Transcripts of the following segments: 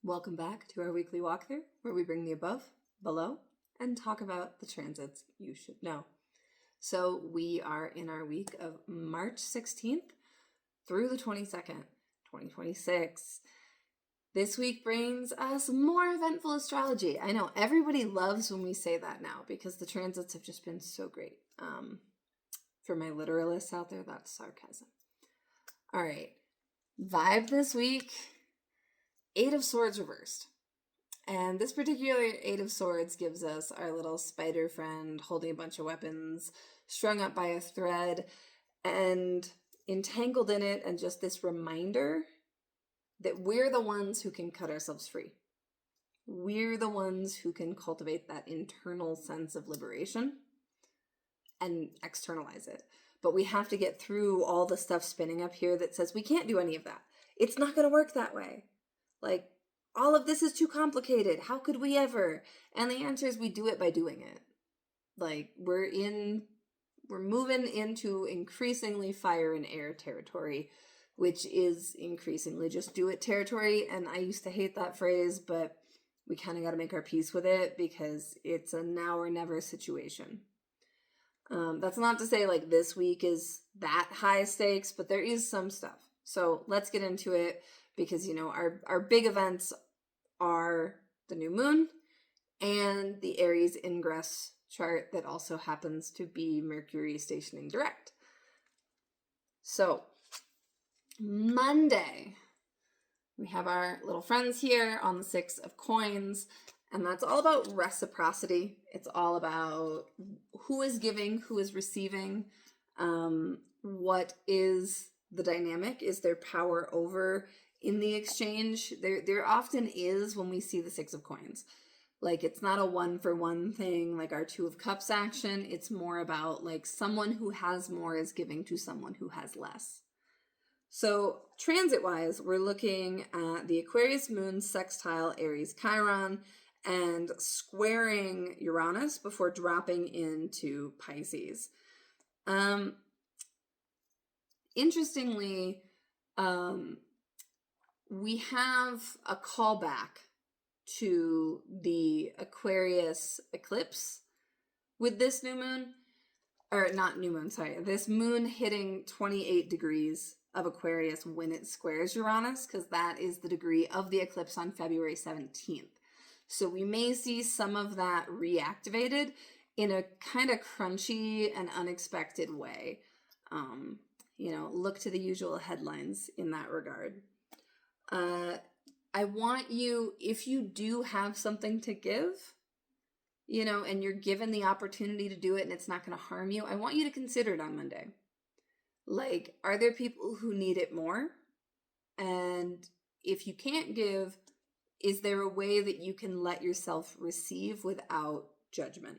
Welcome back to our weekly walkthrough, where we bring the above, below, and talk about the transits you should know. So we are in our week of March 16th through the 22nd, 2026. This week brings us more eventful astrology. I know everybody loves when we say that now because the transits have just been so great. For my literalists out there, that's sarcasm. All right, vibe this week. Eight of Swords reversed. And this particular Eight of Swords gives us our little spider friend holding a bunch of weapons, strung up by a thread, and entangled in it, and just this reminder that we're the ones who can cut ourselves free. We're the ones who can cultivate that internal sense of liberation and externalize it. But we have to get through all the stuff spinning up here that says we can't do any of that. It's not going to work that way. Like, all of this is too complicated. How could we ever? And the answer is we do it by doing it. Like, we're moving into increasingly fire and air territory, which is increasingly just do it territory. And I used to hate that phrase, but we kind of got to make our peace with it because it's a now or never situation. That's not to say like this week is that high stakes, but there is some stuff. So let's get into it. Because, you know, our big events are the new moon and the Aries ingress chart that also happens to be Mercury stationing direct. So, Monday, we have our little friends here on the Six of Coins, and that's all about reciprocity. It's all about who is giving, who is receiving, what is the dynamic, is there power over in the exchange. There often is when we see the Six of Coins. Like, it's not a one-for-one thing like our Two of Cups action. It's more about like someone who has more is giving to someone who has less. So transit-wise, we're looking at the Aquarius moon sextile Aries Chiron and squaring Uranus before dropping into Pisces. Interestingly, we have a callback to the Aquarius eclipse with this new moon, or not new moon, sorry, this moon hitting 28 degrees of Aquarius when it squares Uranus, because that is the degree of the eclipse on February 17th. So we may see some of that reactivated in a kind of crunchy and unexpected way. Look to the usual headlines in that regard. I want you, if you do have something to give, and you're given the opportunity to do it and it's not going to harm you, I want you to consider it on Monday. Like, are there people who need it more? And if you can't give, is there a way that you can let yourself receive without judgment?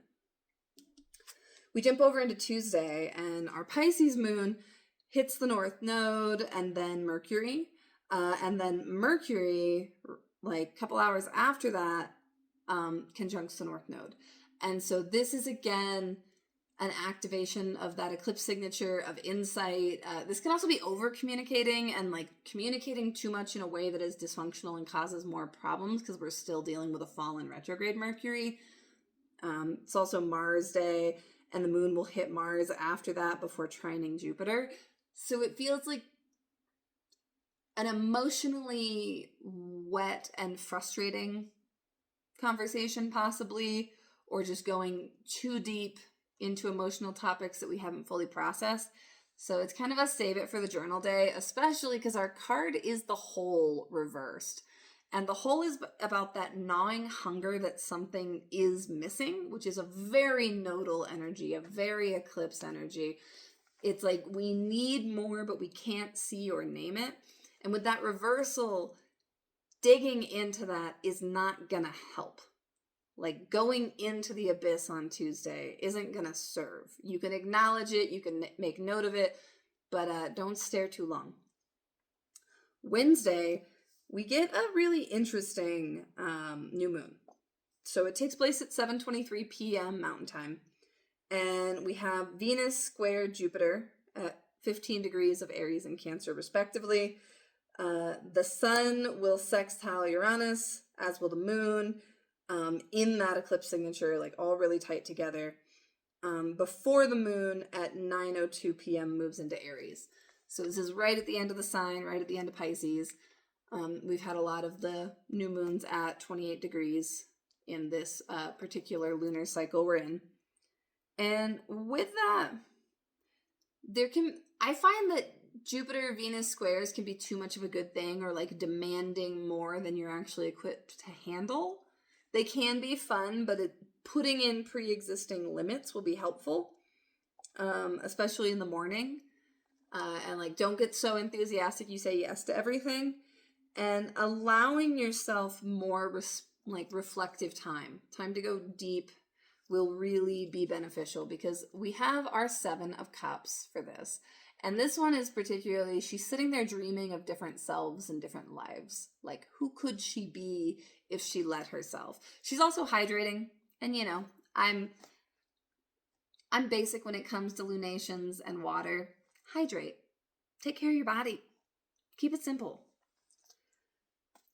We jump over into Tuesday and our Pisces moon hits the North Node and then Mercury. And then Mercury, like a couple hours after that, conjuncts the North Node. And so this is, again, an activation of that eclipse signature of insight. This can also be over-communicating and, like, communicating too much in a way that is dysfunctional and causes more problems because we're still dealing with a fallen retrograde Mercury. It's also Mars Day, and the moon will hit Mars after that before trining Jupiter. So it feels like an emotionally wet and frustrating conversation, possibly, or just going too deep into emotional topics that we haven't fully processed. So it's kind of a save it for the journal day, especially because our card is the Hole reversed. And the Hole is about that gnawing hunger that something is missing, which is a very nodal energy, a very eclipse energy. It's like we need more, but we can't see or name it. And with that reversal, digging into that is not going to help. Like, going into the abyss on Tuesday isn't going to serve. You can acknowledge it, you can make note of it, but don't stare too long. Wednesday, we get a really interesting new moon. So it takes place at 7:23 p.m. Mountain Time. And we have Venus square Jupiter at 15 degrees of Aries and Cancer, respectively. The sun will sextile Uranus, as will the moon, in that eclipse signature, like all really tight together. Before the moon at 9:02 p.m. moves into Aries. So this is right at the end of the sign, right at the end of Pisces. We've had a lot of the new moons at 28 degrees in this particular lunar cycle we're in. And with that, I find that Jupiter-Venus squares can be too much of a good thing, or like demanding more than you're actually equipped to handle. They can be fun, but putting in pre-existing limits will be helpful, especially in the morning. And like, don't get so enthusiastic you say yes to everything, and allowing yourself more reflective time to go deep will really be beneficial, because we have our 7 of Cups for this. And this one is particularly, she's sitting there dreaming of different selves and different lives. Like, who could she be if she let herself? She's also hydrating. And, you know, I'm basic when it comes to lunations and water. Hydrate. Take care of your body. Keep it simple.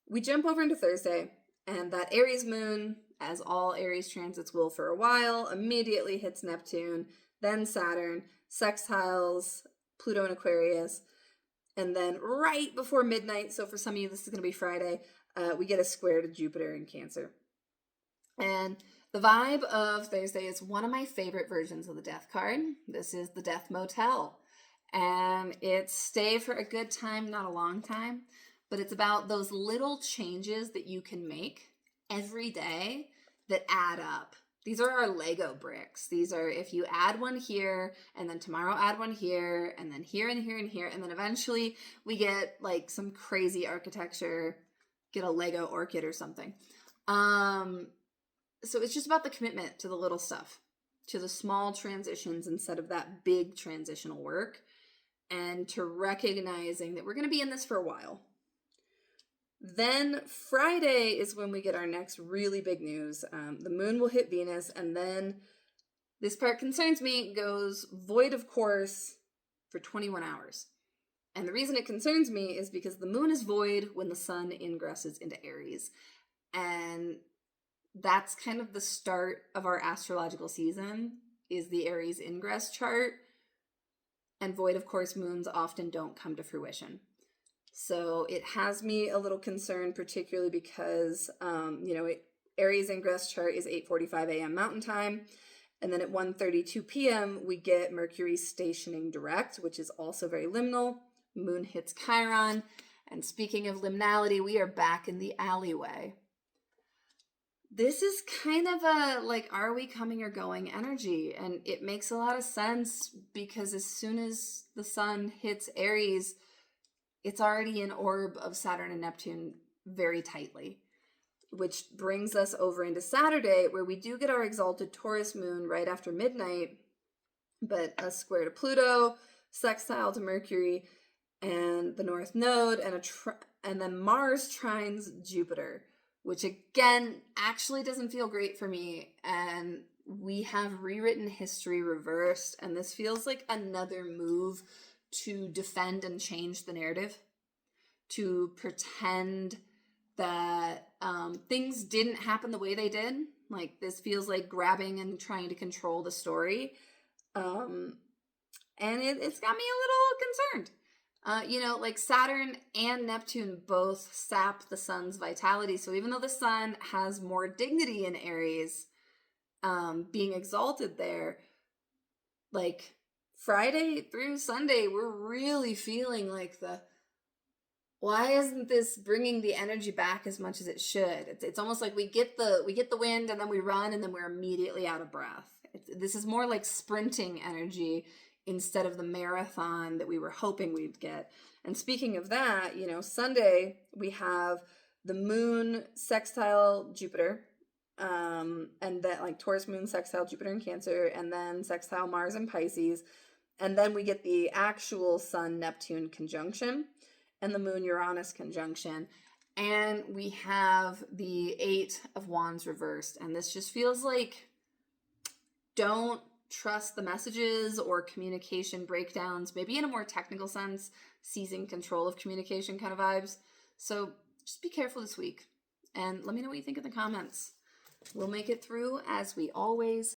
We jump over into Thursday, and that Aries moon, as all Aries transits will for a while, immediately hits Neptune, then Saturn, sextiles Pluto and Aquarius, and then right before midnight, so for some of you this is going to be Friday, we get a square to Jupiter in Cancer. And the vibe of Thursday is one of my favorite versions of the Death card. This is the Death Motel. And it's stay for a good time, not a long time. But it's about those little changes that you can make every day that add up. These are our Lego bricks. These are, if you add one here, and then tomorrow add one here, and then here and here and here, and then eventually we get like some crazy architecture, get a Lego orchid or something. So it's just about the commitment to the little stuff, to the small transitions instead of that big transitional work, and to recognizing that we're going to be in this for a while. Then Friday is when we get our next really big news. The moon will hit Venus, and then this part concerns me, goes void of course for 21 hours. And the reason it concerns me is because the moon is void when the sun ingresses into Aries. And that's kind of the start of our astrological season, is the Aries ingress chart. And void of course moons often don't come to fruition. So it has me a little concerned, particularly because, Aries ingress chart is 8:45 a.m. Mountain Time. And then at 1:32 p.m., we get Mercury stationing direct, which is also very liminal. Moon hits Chiron. And speaking of liminality, we are back in the alleyway. This is kind of a, like, are we coming or going energy? And it makes a lot of sense because as soon as the sun hits Aries, it's already an orb of Saturn and Neptune very tightly, which brings us over into Saturday, where we do get our exalted Taurus moon right after midnight, but a square to Pluto, sextile to Mercury and the North Node, and then Mars trines Jupiter, which again actually doesn't feel great for me. And we have rewritten history reversed, and this feels like another move to defend and change the narrative, to pretend that things didn't happen the way they did. Like, this feels like grabbing and trying to control the story. And it's got me a little concerned. Like Saturn and Neptune both sap the sun's vitality. So even though the sun has more dignity in Aries, being exalted there, like Friday through Sunday, we're really feeling like why isn't this bringing the energy back as much as it should? It's almost like we get the wind and then we run and then we're immediately out of breath. This is more like sprinting energy instead of the marathon that we were hoping we'd get. And speaking of that, Sunday we have the moon sextile Jupiter, and then like Taurus moon sextile Jupiter in Cancer, and then sextile Mars in Pisces. And then we get the actual Sun-Neptune conjunction and the Moon-Uranus conjunction. And we have the 8 of Wands reversed. And this just feels like, don't trust the messages or communication breakdowns, maybe in a more technical sense, seizing control of communication kind of vibes. So just be careful this week and let me know what you think in the comments. We'll make it through as we always